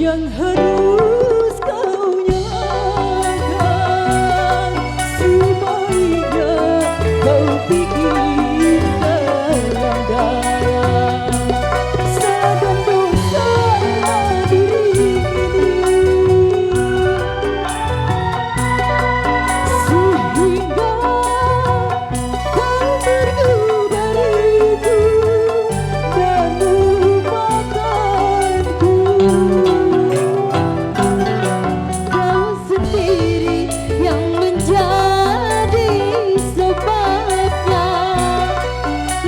yang harus kau nyalakan. Sebaiknya kau pikir dalam-dalam, salahkan dong salah diri ini, sehingga kau pergi dariku dan melupakanku. Kau sendiri yang menjadi sebabnya,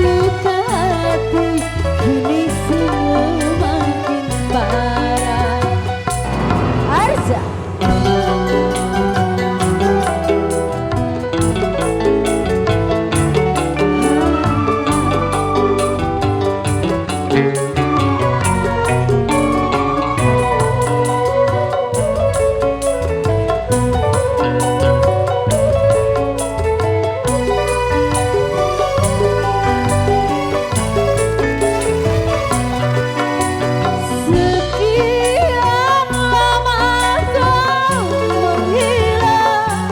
luka hati kini semakin parah. Arza. Sekian lama kau menghilang,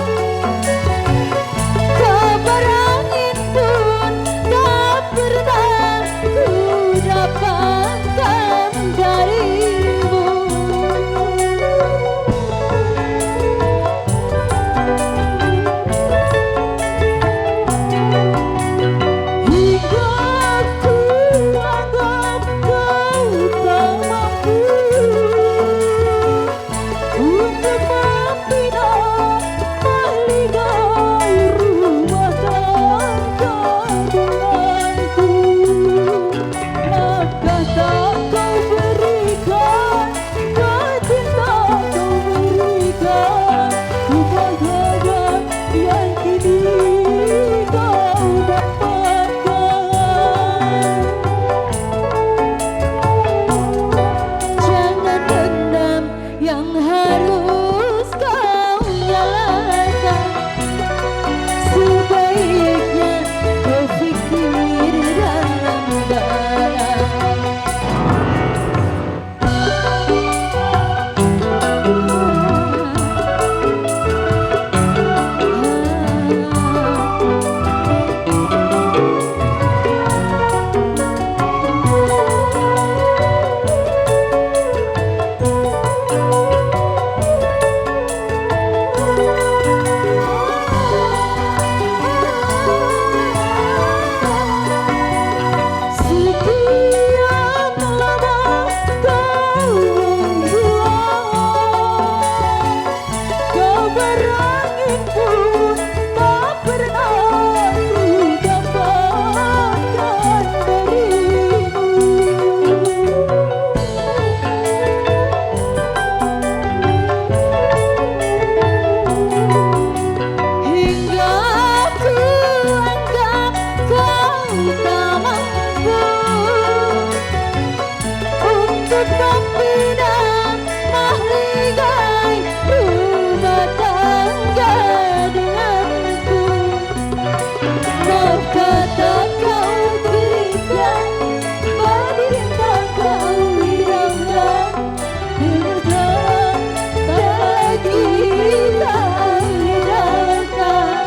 kabar angin pun tak pernah ku dapatkan darimu. Hingga ku anggap kau tak mampu untuk membina mahligai rumah tangga denganku. Apakah tak kau berikan kecinta kau berikan kebahagiaan yang kini kau dapatkan. Jangan dendam yang harus kau nyalakan, sebaiknya kau pikir dalam-dalam. Sekian lama kau menghilang, kabar angin pun tak pernah ku dapatkan darimu. Hingga ku anggap kau tak mampu untuk membina mahligai rumah tangga denganku. Maukah tak kau berikan bintang kau hiraukan, dengarkan tak lagi kau hiraukan.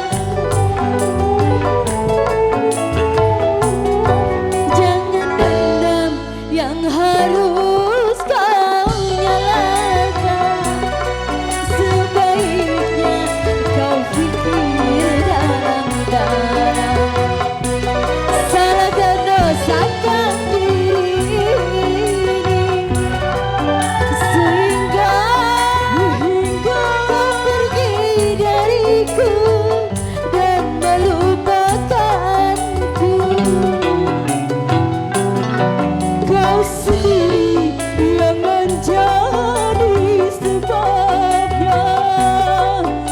Jangan dendam yang harus kau nyalakan, sebaiknya kau pikir dalam-dalam. Salahkan dosakan diri ini, sehingga kau pergi dariku dan melupakanku. Kau sendiri yang menjadi sebabnya,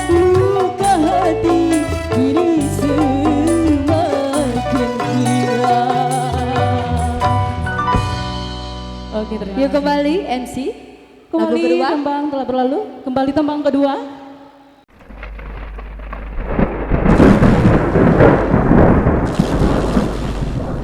luka hati kini semakin gila. Oke, terima Yuk kasih. kembali MC. Lagu Kembali kedua. tembang telah berlalu. Kembali tembang kedua.